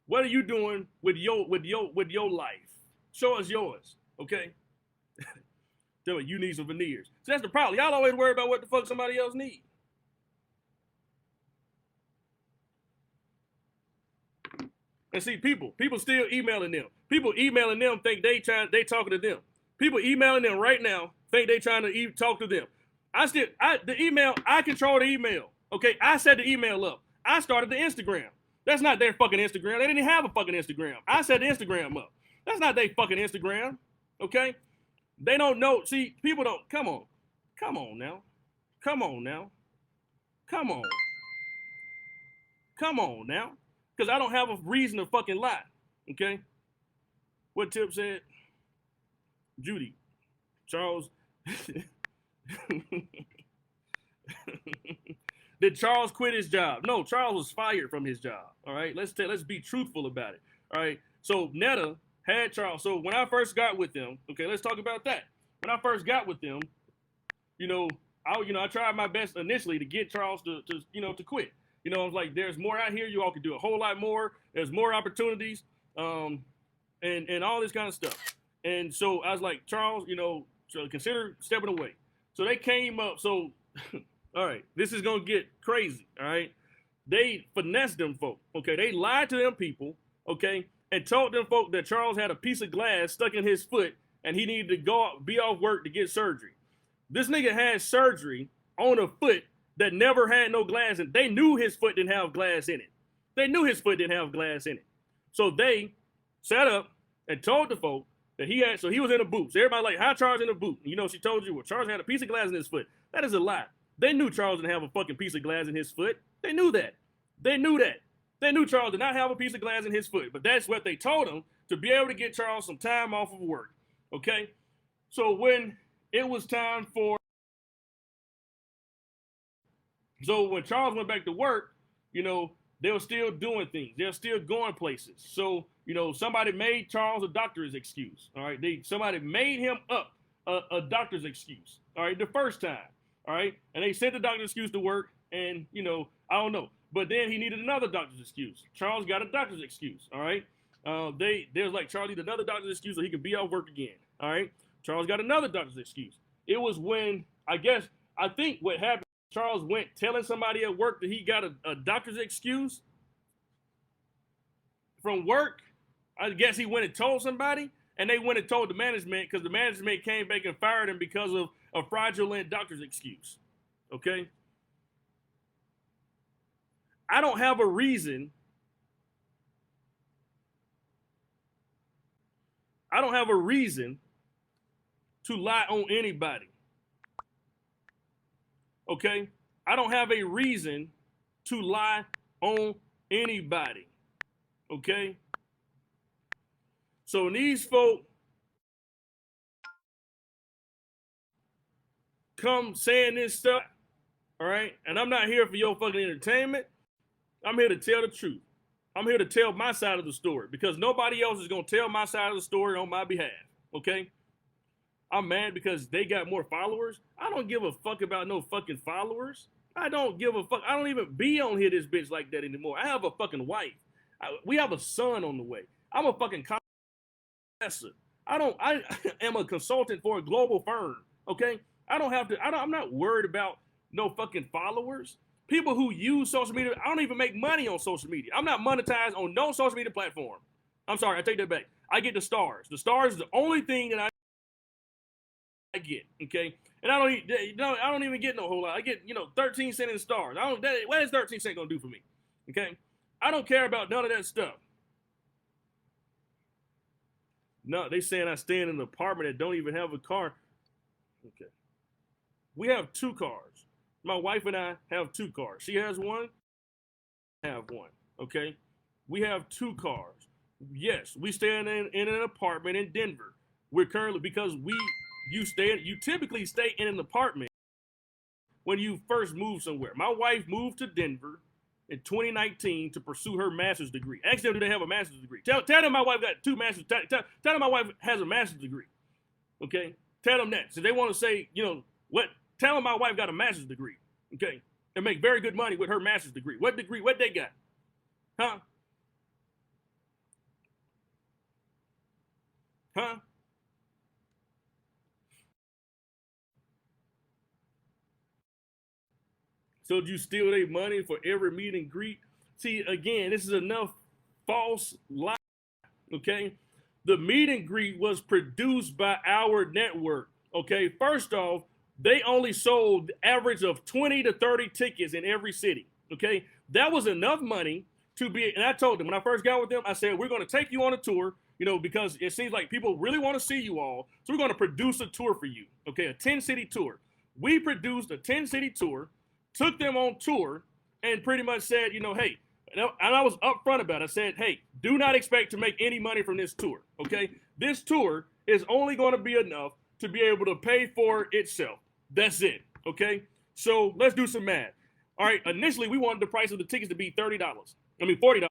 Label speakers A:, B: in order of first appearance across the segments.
A: What are you doing with your life? Show us yours, okay? Tell me you need some veneers. So that's the problem. Y'all always worry about what the fuck somebody else needs. And see, people still emailing them. People emailing them think they talking to them. People emailing them right now think they trying to talk to them. The email, I control the email. Okay, I set the email up. I started the Instagram. That's not their fucking Instagram. They didn't have a fucking Instagram. I set the Instagram up. That's not their fucking Instagram. Okay, they don't know. See, people don't. Come on now, come on now, come on, come on now. Because I don't have a reason to fucking lie. Okay, what Tip said? Judy, Charles. Did Charles quit his job? No, Charles was fired from his job. All right, let's be truthful about it. All right, so Netta had Charles. So when I first got with them, okay, let's talk about that. When I first got with them, I tried my best initially to get Charles to quit. I was like, there's more out here. You all could do a whole lot more. There's more opportunities, and all this kind of stuff. And so I was like, Charles, so consider stepping away. So they came up. So, all right, this is gonna get crazy. All right, they finessed them folk. Okay, they lied to them people. Okay, and told them folk that Charles had a piece of glass stuck in his foot and he needed to be off work to get surgery. This nigga had surgery on a foot that never had no glass in it. They knew his foot didn't have glass in it. They knew his foot didn't have glass in it. So they sat up and told the folk that so he was in a boot. So everybody like, how Charles in a boot? She told you, well, Charles had a piece of glass in his foot. That is a lie. They knew Charles didn't have a fucking piece of glass in his foot. They knew that. They knew that. They knew Charles did not have a piece of glass in his foot. But that's what they told him to be able to get Charles some time off of work. Okay? So when it was time for So when Charles went back to work, they were still doing things. They're still going places. So, somebody made Charles a doctor's excuse. All right. Somebody made him up a doctor's excuse. All right. The first time. All right. And they sent the doctor's excuse to work. And, I don't know. But then he needed another doctor's excuse. Charles got a doctor's excuse. All right. They was like, Charlie needs another doctor's excuse so he can be off work again. All right. Charles got another doctor's excuse. It was when, I think what happened, Charles went telling somebody at work that he got a doctor's excuse from work. I guess he went and told somebody, and they went and told the management because the management came back and fired him because of a fraudulent doctor's excuse. Okay? I don't have a reason. I don't have a reason to lie on anybody. Okay? I don't have a reason to lie on anybody. Okay? So when these folk come saying this stuff, all right, and I'm not here for your fucking entertainment, I'm here to tell the truth. I'm here to tell my side of the story because nobody else is going to tell my side of the story on my behalf. Okay? I'm mad because they got more followers. I don't give a fuck about no fucking followers. I don't give a fuck. I don't even be on here this bitch like that anymore. I have a fucking wife. We have a son on the way. I'm a fucking professor. I am a consultant for a global firm. Okay? I'm not worried about no fucking followers. People who use social media, I don't even make money on social media. I'm not monetized on no social media platform. I'm sorry, I take that back. I get the stars. The stars is the only thing that I get, okay? And I don't even get no whole lot. I get, 13 cents in stars. What is 13 cents gonna do for me? Okay? I don't care about none of that stuff. No, they saying I stay in an apartment that don't even have a car. Okay. We have 2 cars. My wife and I have 2 cars. She has one, I have one. Okay? We have 2 cars. Yes, we stay in an apartment in Denver. We're currently, because you typically stay in an apartment when you first move somewhere. My wife moved to Denver in 2019 to pursue her master's degree. Ask them, do they have a master's degree? Tell them my wife got 2 master's. Tell them my wife has a master's degree. Okay? Tell them that. So they want to say, what? Tell them my wife got a master's degree. Okay? And make very good money with her master's degree. What degree? What they got? Huh? Huh? So did you steal their money for every meet and greet? See, again, this is enough false lie. Okay, the meet and greet was produced by our network. Okay, first off, they only sold average of 20 to 30 tickets in every city. Okay, that was enough money to be. And I told them when I first got with them, I said we're going to take you on a tour. Because it seems like people really want to see you all, so we're going to produce a tour for you. Okay, a 10-city tour. We produced a 10-city tour, took them on tour, and pretty much said, hey, and I was upfront about it. I said, hey, do not expect to make any money from this tour, okay? This tour is only going to be enough to be able to pay for itself. That's it, okay? So let's do some math. All right, initially we wanted the price of the tickets to be $30. $40.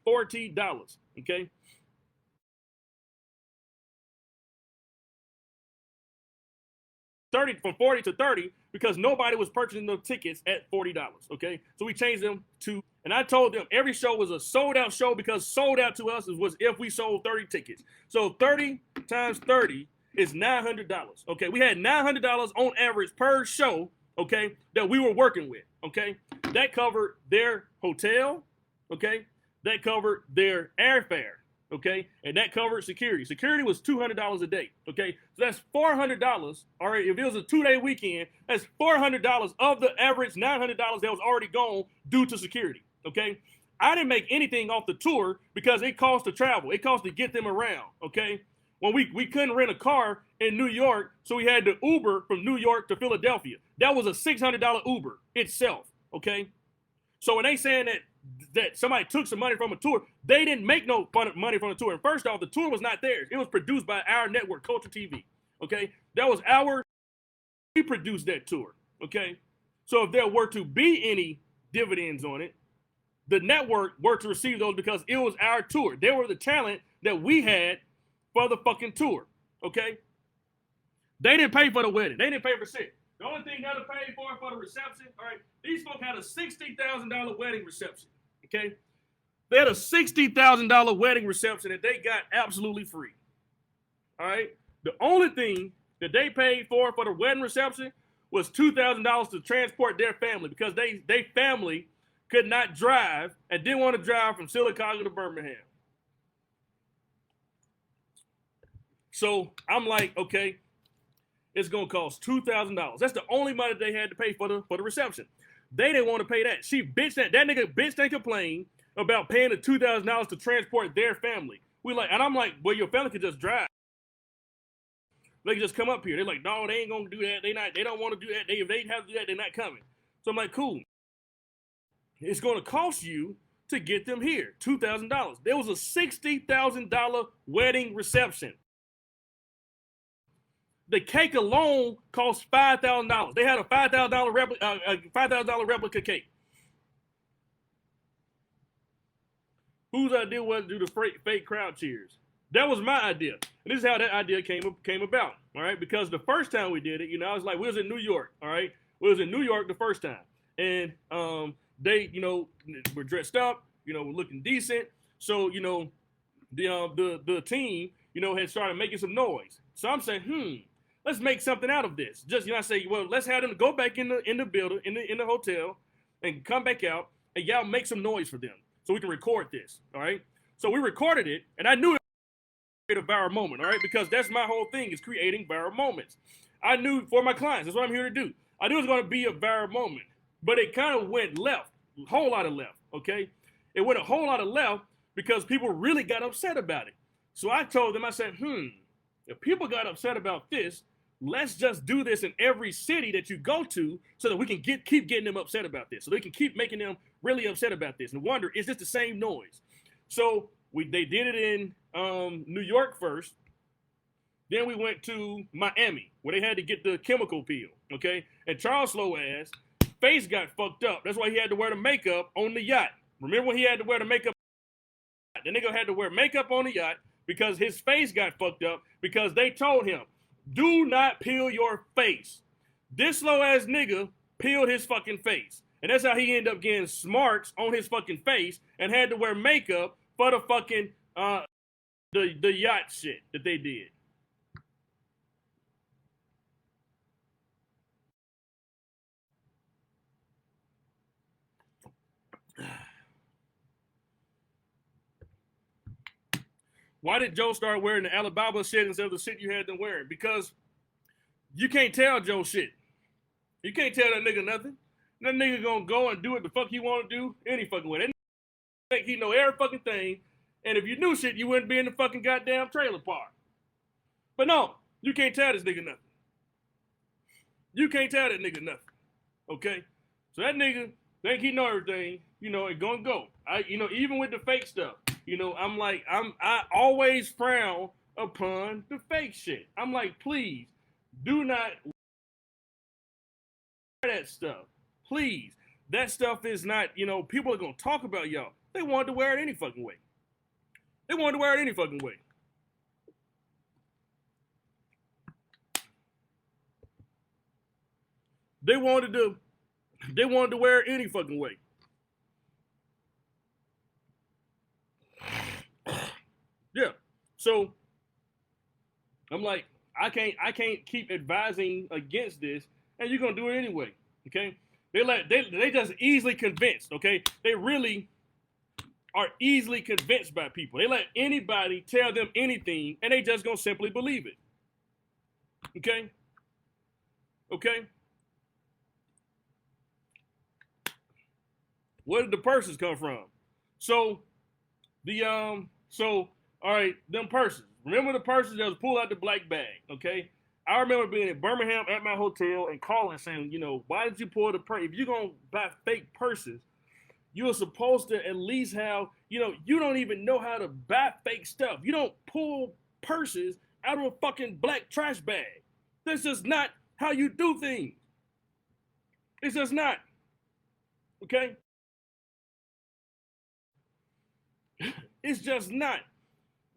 A: $40, okay? 30 from 40 to 30 because nobody was purchasing the tickets at $40. Okay, so we changed them to, and I told them every show was a sold out show because sold out to us was if we sold 30 tickets. So 30 times 30 is $900. Okay, we had $900 on average per show. Okay, that we were working with. Okay, that covered their hotel. Okay, that covered their airfare. Okay, and that covered security. Security was $200 a day. Okay, so that's $400. All right, if it was a 2-day weekend, that's $400 of the average $900 that was already gone due to security. Okay, I didn't make anything off the tour because it cost to travel. It cost to get them around. Okay, when we couldn't rent a car in New York, so we had to Uber from New York to Philadelphia. That was a $600 Uber itself. Okay, so when they saying that somebody took some money from a tour, they didn't make no money from the tour. And first off, the tour was not theirs. It was produced by our network, Culture TV. Okay, that was we produced that tour. Okay, so if there were to be any dividends on it, the network were to receive those because it was our tour. They were the talent that we had for the fucking tour. Okay, they didn't pay for the wedding. They didn't pay for shit. The only thing Netta paid for the reception, all right, these folks had a $60,000 wedding reception, okay? They had a $60,000 wedding reception that they got absolutely free, all right? The only thing that they paid for the wedding reception was $2,000 to transport their family because they family could not drive and didn't want to drive from Silicaca to Birmingham. So I'm like, okay, it's gonna cost $2,000. That's the only money they had to pay for the reception. They didn't want to pay that. That nigga bitched and complained about paying the $2,000 to transport their family. And I'm like, well, your family could just drive. They can just come up here. They're like, no, they ain't gonna do that. They don't want to do that. If they have to do that, they're not coming. So I'm like, cool. It's gonna cost you to get them here, $2,000. There was a $60,000 wedding reception. The cake alone cost $5,000. They had a $5,000 replica cake. Whose idea was to do the fake crowd cheers? That was my idea. And this is how that idea came about. All right, because the first time we did it, I was like, we was in New York. All right, we was in New York the first time, and they, were dressed up, were looking decent. So the team, had started making some noise. So I'm saying, let's make something out of this. Just, I say, well, let's have them go back in the building, in the hotel, and come back out, and y'all make some noise for them so we can record this, all right? So we recorded it, and I knew it was a viral moment, all right? Because that's my whole thing, is creating viral moments. I knew for my clients, that's what I'm here to do. I knew it was going to be a viral moment, but it kind of went left, a whole lot of left, okay? It went a whole lot of left because people really got upset about it. So I told them, I said, if people got upset about this, let's just do this in every city that you go to so that we can keep getting them upset about this. So they can keep making them really upset about this and wonder, is this the same noise? So they did it in New York first. Then we went to Miami where they had to get the chemical peel, okay? And Charles' slow ass face got fucked up. That's why he had to wear the makeup on the yacht. Remember when he had to wear the makeup? The nigga had to wear makeup on the yacht because his face got fucked up because they told him, do not peel your face. This slow ass nigga peeled his fucking face. And that's how he ended up getting smarts on his fucking face and had to wear makeup for the fucking the yacht shit that they did. Why did Joe start wearing the Alabama shit instead of the shit you had them wearing? Because you can't tell Joe shit. You can't tell that nigga nothing. That nigga gonna go and do what the fuck he wanna do any fucking way. That nigga think he know every fucking thing. And if you knew shit, you wouldn't be in the fucking goddamn trailer park. But no, you can't tell this nigga nothing. You can't tell that nigga nothing. Okay? So that nigga think he know everything, it gonna go. Even with the fake stuff, I always frown upon the fake shit. I'm like, please, do not wear that stuff. Please. That stuff is not, people are gonna talk about y'all. They wanted to wear it any fucking way. They wanted to wear it any fucking way. They wanted to wear it any fucking way. Yeah. So I'm like, I can't keep advising against this, and you're gonna do it anyway. Okay? They just easily convinced, okay? They really are easily convinced by people. They let anybody tell them anything, and they just gonna simply believe it. Okay? Okay? Where did the purses come from? So, all right, them purses. Remember the purses that was pulled out the black bag, okay? I remember being in Birmingham at my hotel and calling saying, why did you pull the purse? If you're going to buy fake purses, you're supposed to at least have, you don't even know how to buy fake stuff. You don't pull purses out of a fucking black trash bag. That's just not how you do things. It's just not. Okay? It's just not.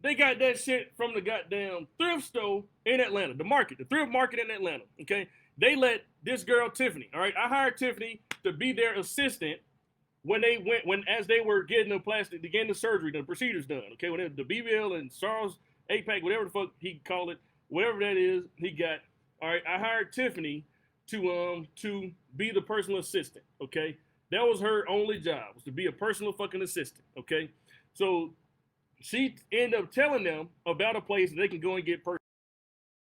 A: They got that shit from the goddamn thrift store in Atlanta, the thrift market in Atlanta, okay? They let this girl, Tiffany, all right? I hired Tiffany to be their assistant as they were getting the surgery, the procedures done, okay? When the BBL and SARS, APAC, whatever the fuck he called it, whatever that is, he got, all right? I hired Tiffany to be the personal assistant, okay? That was her only job, was to be a personal fucking assistant, okay? So she ended up telling them about a place that they can go and get personal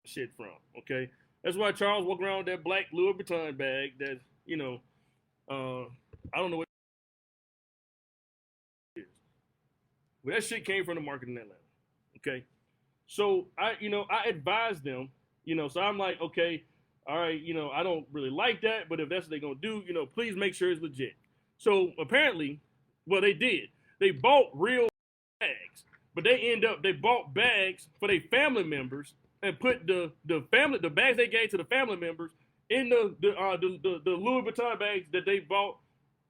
A: shit from, okay? That's why Charles walked around with that black Louis Vuitton bag that, I don't know what it is. But that shit came from the market in Atlanta, okay? So I advised them, so I'm like, okay, all right, I don't really like that, but if that's what they're going to do, please make sure it's legit. So apparently, well, they did. They bought real bags, but they bought bags for their family members and put the bags they gave to the family members in the Louis Vuitton bags that they bought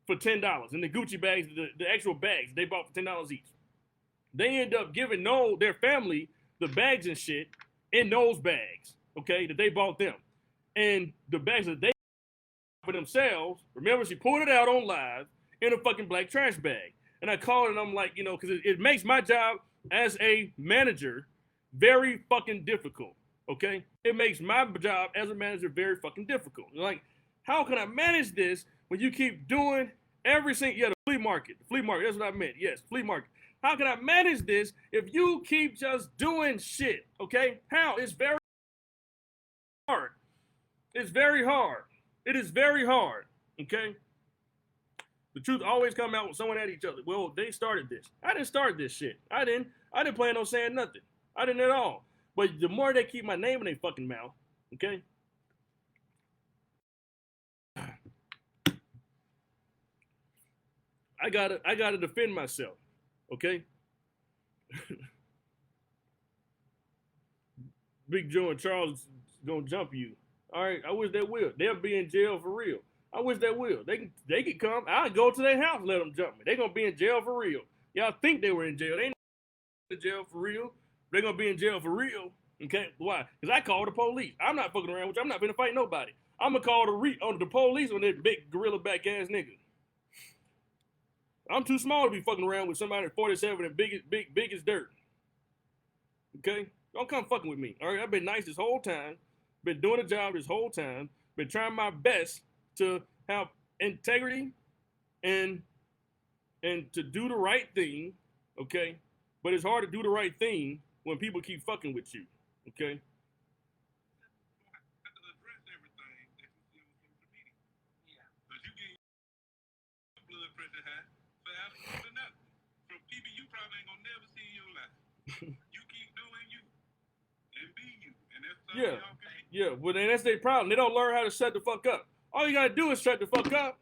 A: for $10, and the Gucci bags, the actual bags they bought for $10 each. They end up giving their family the bags and shit in those bags, okay, that they bought them, and the bags that they for themselves. Remember, she pulled it out on live in a fucking black trash bag. And I called and I'm like, because it makes my job as a manager very fucking difficult, okay? It makes my job as a manager very fucking difficult. Like, how can I manage this when you keep doing the flea market, that's what I meant, yes, flea market. How can I manage this if you keep just doing shit, okay? How? It's very hard. It's very hard. It is very hard, okay? The truth always come out when someone at each other. Well, they started this. I didn't start this shit. I didn't plan on saying nothing. I didn't at all. But the more they keep my name in their fucking mouth, okay? I gotta defend myself, okay? Big Joe and Charles gonna jump you. All right, I wish they will. They'll be in jail for real. I wish they will. They could come. I'll go to their house and let them jump me. They're going to be in jail for real. Y'all think they were in jail. They ain't in jail for real. They're going to be in jail for real. Okay? Why? Because I called the police. I'm not fucking around with you. I'm not going to fight nobody. I'ma call the police on that big gorilla back ass nigga. I'm too small to be fucking around with somebody at 47 and big as dirt. Okay? Don't come fucking with me. All right? I've been nice this whole time. Been doing a job this whole time. Been trying my best to have integrity and to do the right thing. Okay? But it's hard to do the right thing when people keep fucking with you. Okay? Yeah, yeah. Well, then that's their problem. They don't learn how to shut the fuck up. All you gotta do is shut the fuck up.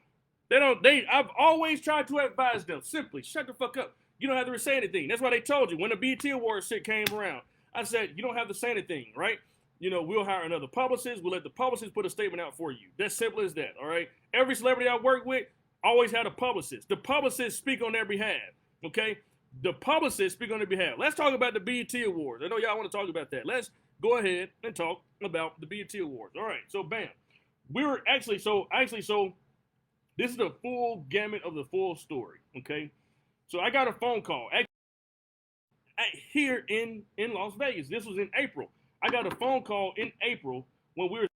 A: I've always tried to advise them simply shut the fuck up. You don't have to say anything. That's why they told you when the BET Awards shit came around. I said you don't have to say anything, right? You know, we'll hire another publicist. We'll let the publicist put a statement out for you. That's simple as that. All right. Every celebrity I work with always had a publicist. The publicists speak on their behalf. Okay. The publicists speak on their behalf. Let's talk about the BET Awards. I know y'all want to talk about that. Let's go ahead and talk about the BET Awards. All right, so bam. We were actually, so this is the full gamut of the full story, okay? So I got a phone call here in Las Vegas. This was in April. I got a phone call in April when we were at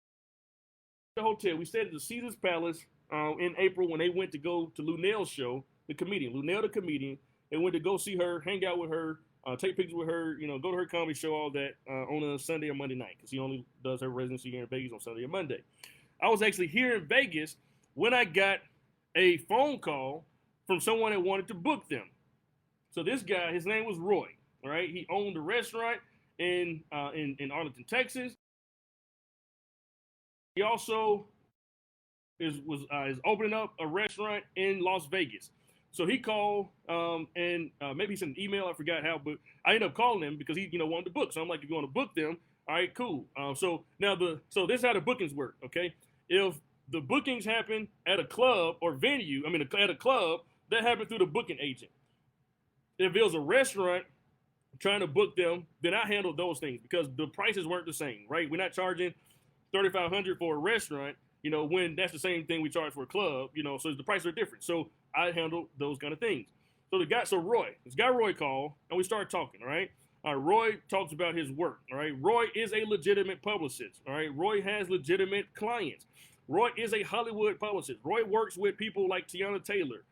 A: the hotel. We stayed at the Caesars Palace in April when they went to go to Lunell's show, the comedian, Lunell the comedian. They went to go see her, hang out with her, take pictures with her, you know, go to her comedy show, all that on a Sunday or Monday night because he only does her residency here in Vegas on Sunday or Monday. I was actually here in Vegas when I got a phone call from someone that wanted to book them. So this guy, his name was Roy, all right? He owned a restaurant in Arlington, Texas. He also is opening up a restaurant in Las Vegas. So he called and maybe he sent an email. I forgot how, but I ended up calling him because he, wanted to book. So I'm like, if you want to book them, all right, cool. So this is how the bookings work, okay? If the bookings happen at a club or venue, at a club, that happened through the booking agent. If it was a restaurant trying to book them, then I handled those things because the prices weren't the same, right? We're not charging $3,500 for a restaurant, when that's the same thing we charge for a club, so the prices are different. So I handle those kind of things. So this guy Roy called, and we started talking, all right? All right, Roy talks about his work, all right? Roy is a legitimate publicist, all right? Roy has legitimate clients. Roy is a Hollywood publicist. Roy works with people like Tiana Taylor.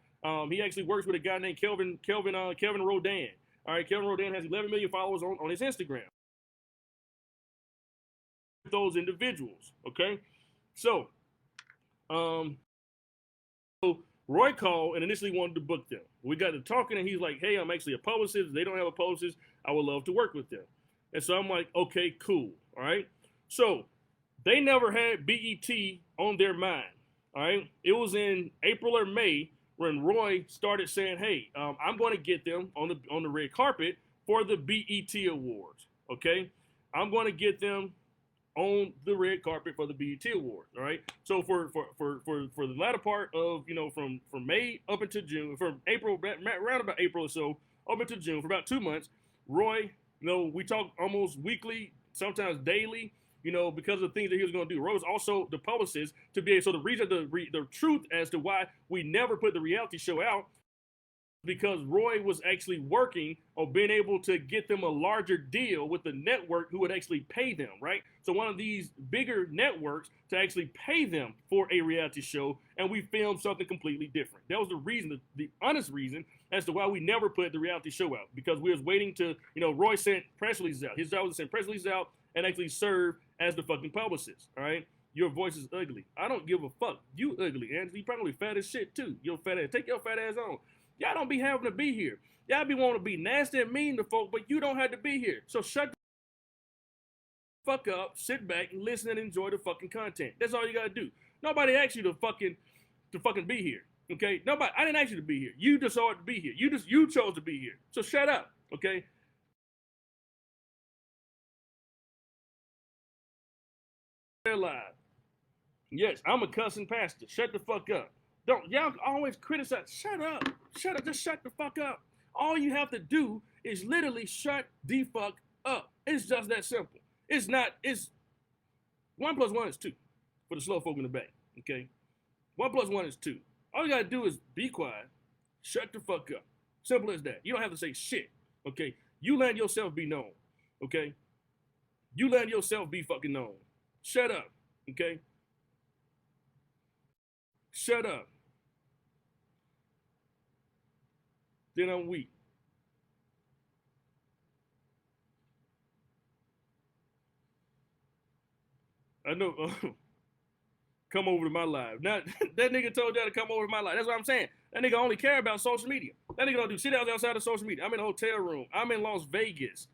A: He actually works with a guy named Kelvin Rodan. All right, Kelvin Rodan has 11 million followers on his Instagram. Those individuals, okay? So Roy called and initially wanted to book them. We got to talking and he's like, hey, I'm actually a publicist. They don't have a publicist. I would love to work with them. And so I'm like, okay, cool. All right. So they never had BET on their mind. All right. It was in April or May when Roy started saying, hey, I'm going to get them on the red carpet for the BET Awards. Okay. I'm going to get them on the red carpet for the BET Awards, all right? So for the latter part of, from May up until June, from April, around about April or so, up until June, for about 2 months, Roy, we talk almost weekly, sometimes daily, because of the things that he was going to do. Roy was also the publicist to be able, so the reason, the truth as to why we never put the reality show out, because Roy was actually working on being able to get them a larger deal with the network who would actually pay them, right? So one of these bigger networks to actually pay them for a reality show, and we filmed something completely different. That was the reason, the honest reason as to why we never put the reality show out, because we was waiting to, Roy sent press releases out. His job was to send press releases out and actually serve as the fucking publicist, all right? Your voice is ugly. I don't give a fuck. You ugly, and you probably fat as shit too. Your fat ass. Take your fat ass on. Y'all don't be having to be here. Y'all be wanting to be nasty and mean to folk, but you don't have to be here. So shut the fuck up, sit back, and listen and enjoy the fucking content. That's all you gotta do. Nobody asked you to fucking be here. Okay? Nobody. I didn't ask you to be here. You decided to be here. You chose to be here. So shut up. Okay? They're live. Yes, I'm a cussing pastor. Shut the fuck up. Don't y'all always criticize. Shut up. Shut up. Just shut the fuck up. All you have to do is literally shut the fuck up. It's just that simple. It's 1 + 1 is 2. for the slow folk in the back. Okay, 1+1 is 2. All you gotta do is be quiet, shut the fuck up. Simple as that. You don't have to say shit. Okay, you let yourself be known. Okay, you let yourself be fucking known. Shut up. Okay, shut up. Then I'm weak. I know. Come over to my live. Now, that nigga told y'all to come over to my live. That's what I'm saying. That nigga only care about social media. That nigga don't do shit else outside of social media. I'm in a hotel room. I'm in Las Vegas.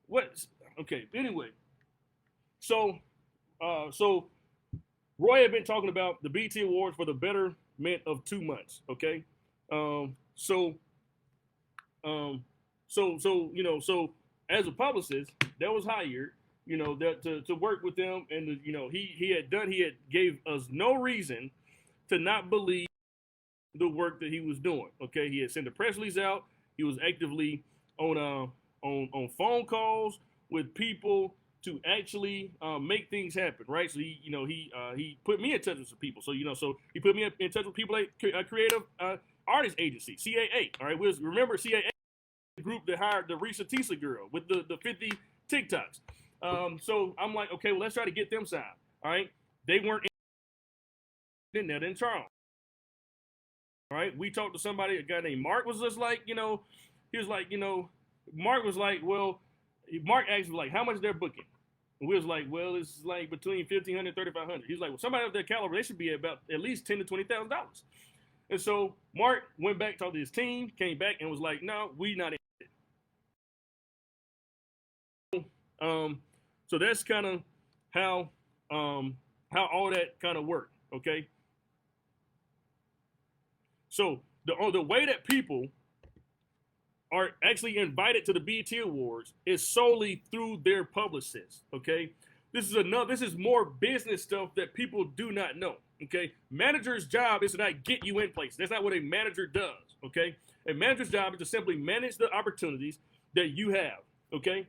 A: What? Okay, anyway. So Roy had been talking about the BT Awards for the betterment of 2 months, okay? So as a publicist that was hired, that to work with them, and he gave us no reason to not believe the work that he was doing. Okay, he had sent the press release out. He was actively on phone calls with people to actually make things happen, right? So he put me in touch with some people. So he put me in touch with people like Creative Artist Agency, CAA. All right, remember CAA, the group that hired the Risa Tisa girl with the 50 TikToks. So I'm like, okay, well, let's try to get them signed. All right, they weren't in Netta and Charles. All right, we talked to somebody, a guy named Mark was just like, he was like, Mark was like, well, Mark asked me like, how much they're booking? And we was like, well, it's like between $1,500 and $3,500. He's like, well, somebody of their caliber, they should be about at least $10,000 to $20,000. And so Mark went back, talked to his team, came back and was like, no, we not in it. So that's kind of how all that kind of worked. Okay. So the way that people are actually invited to the BET Awards is solely through their publicists. Okay, this is more business stuff that people do not know. Okay, manager's job is to not get you in places. That's not what a manager does. Okay, a manager's job is to simply manage the opportunities that you have. Okay,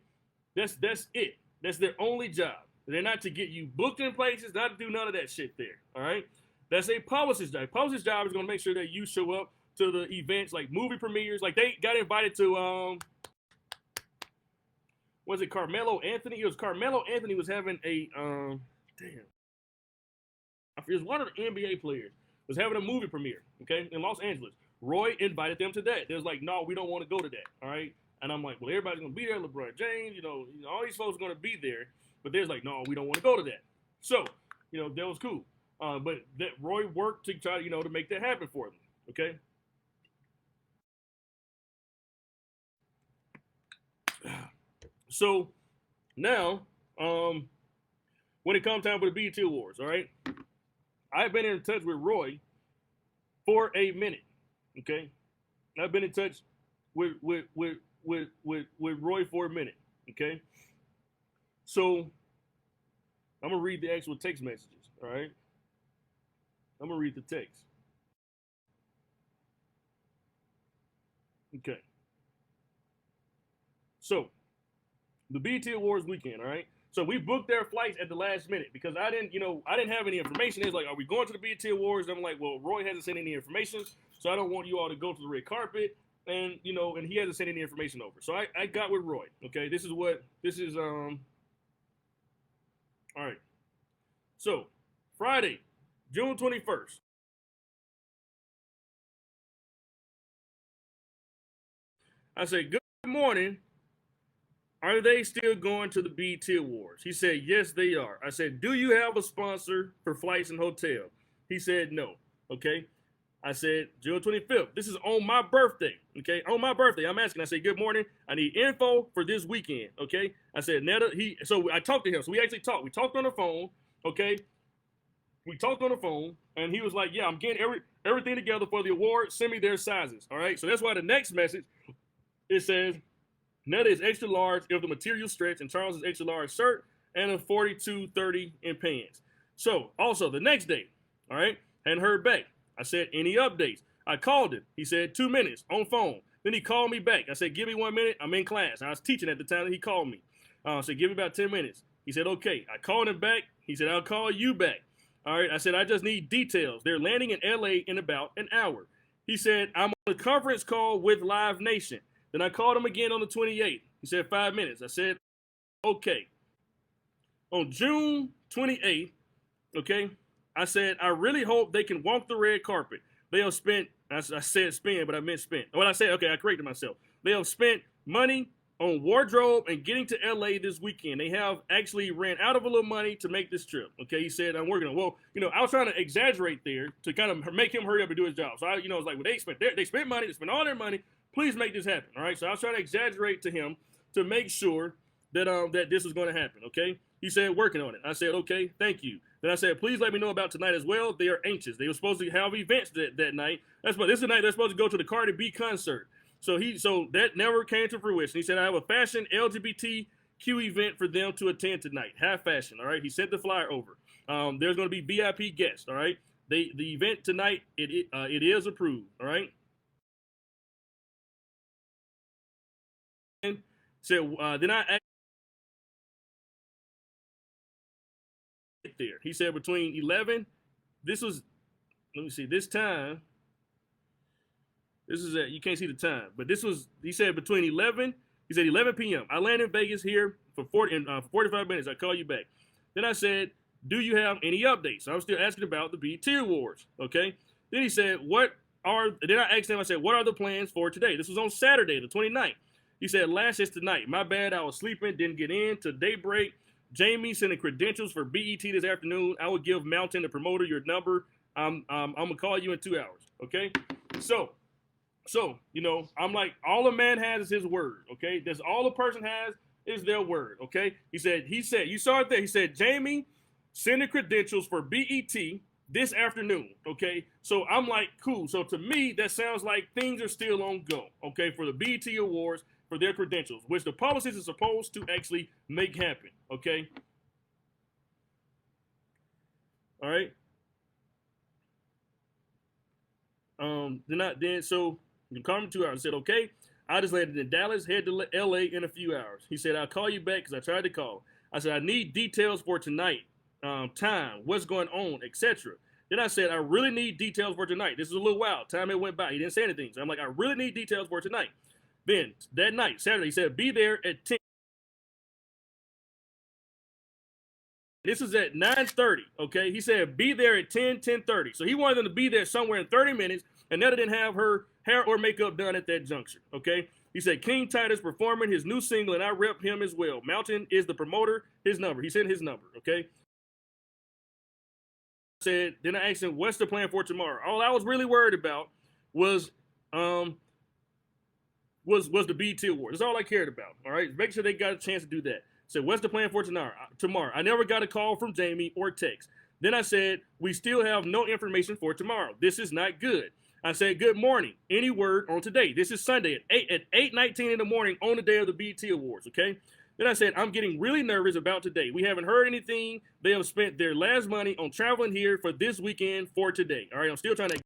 A: that's it. That's their only job. They're not to get you booked in places, not to do none of that shit there. All right, that's a publicist's job. Publicist's job is going to make sure that you show up to the events like movie premieres. Like they got invited to was it Carmelo Anthony? It was Carmelo Anthony was having a it was one of the NBA players was having a movie premiere, okay, in Los Angeles. Roy invited them to that. They was like, no, we don't want to go to that. All right. And I'm like, well, everybody's gonna be there. LeBron James, all these folks are gonna be there. But there's like, no, we don't want to go to that. So, that was cool. But that Roy worked to try, to make that happen for them. Okay. So now, when it comes time for the BET Awards, all right, I've been in touch with Roy for a minute. Okay, I've been in touch with Roy for a minute. Okay, so I'm gonna read the actual text messages. All right, I'm gonna read the text. Okay. So, the BET Awards weekend, all right? So we booked their flights at the last minute because I didn't have any information. It's like, are we going to the BET Awards? I'm like, well, Roy hasn't sent any information, so I don't want you all to go to the red carpet, and and he hasn't sent any information over. So I got with Roy. Okay, this is all right. So Friday, June 21st. I said, good morning. Are they still going to the BET Awards? He said, yes, they are. I said, do you have a sponsor for flights and hotel? He said, no. Okay. I said, June 25th. This is on my birthday. Okay. On my birthday. I'm asking. I said, good morning. I need info for this weekend. Okay. I said, Netta, so I talked to him. So we actually talked. We talked on the phone. Okay. We talked on the phone, and he was like, yeah, I'm getting everything together for the award. Send me their sizes. All right. So that's why the next message, it says, Netta is extra large if the material stretch, and Charles is extra large shirt and a 42-30 in pants. So also the next day, all right, hadn't heard back. I said, any updates? I called him. He said 2 minutes on phone. Then he called me back. I said, give me 1 minute. I'm in class. I was teaching at the time that he called me. I said, give me about 10 minutes. He said, okay. I called him back. He said, I'll call you back. All right. I said, I just need details. They're landing in LA in about an hour. He said, I'm on a conference call with Live Nation. Then I called him again on the 28th. He said, 5 minutes. I said, okay. On June 28th, okay, I said, I really hope they can walk the red carpet. They have spent, I said spend, but I meant spent. What I said, okay, I corrected myself. They have spent money on wardrobe and getting to LA this weekend. They have actually ran out of a little money to make this trip. Okay, he said, I'm working on, well, I was trying to exaggerate there to kind of make him hurry up and do his job. So I, it's like, well, they spent money, they spent all their money. Please make this happen. All right. So I was trying to exaggerate to him to make sure that that this was going to happen. Okay. He said, working on it. I said, okay, thank you. Then I said, please let me know about tonight as well. They are anxious. They were supposed to have events that night. This is the night they're supposed to go to the Cardi B concert. So that never came to fruition. He said, I have a fashion LGBTQ event for them to attend tonight. Have fashion. All right. He sent the flyer over. There's going to be VIP guests. All right. The event tonight, it is approved. All right. Said, then I asked there. He said between 11, let me see, this time, this is you can't see the time, but he said between 11, he said 11 p.m. I landed in Vegas here for 45 minutes. I call you back. Then I said, do you have any updates? So I'm still asking about the BET Awards, okay? Then he said, then I asked him, I said, what are the plans for today? This was on Saturday, the 29th. He said, last is tonight. My bad, I was sleeping, didn't get in to daybreak. Jamie sending credentials for BET this afternoon. I will give Mountain, the promoter, your number. I'm gonna call you in 2 hours. Okay. So, I'm like, all a man has is his word. Okay. That's all a person has is their word. Okay. He said, you saw it there. He said, Jamie sending credentials for BET this afternoon. Okay. So I'm like, cool. So to me, that sounds like things are still on go. Okay. For the BET Awards, for their credentials, which the publicist is supposed to actually make happen. Okay. All right. So you called me 2 hours. I said, okay. I just landed in Dallas, head to LA in a few hours. He said, I'll call you back because I tried to call. I said, I need details for tonight, time, what's going on, etc. Then I said, I really need details for tonight. This is a little wild. Time it went by. He didn't say anything. So I'm like, I really need details for tonight. Then that night, Saturday, he said, be there at 10. This is at 9:30, okay? He said, be there at 10:30. So he wanted them to be there somewhere in 30 minutes, and Netta didn't have her hair or makeup done at that juncture, okay? He said, King Titus performing his new single, and I rep him as well. Mountain is the promoter, his number. He sent his number, okay? Then I asked him, what's the plan for tomorrow? All I was really worried about was the BET Awards. That's all I cared about, all right? Make sure they got a chance to do that. Said, what's the plan for tomorrow? I never got a call from Jamie or text. Then I said, we still have no information for tomorrow. This is not good. I said, good morning. Any word on today? This is Sunday at 8:19 in the morning on the day of the BET Awards, okay? Then I said, I'm getting really nervous about today. We haven't heard anything. They have spent their last money on traveling here for this weekend for today. All right, I'm still trying to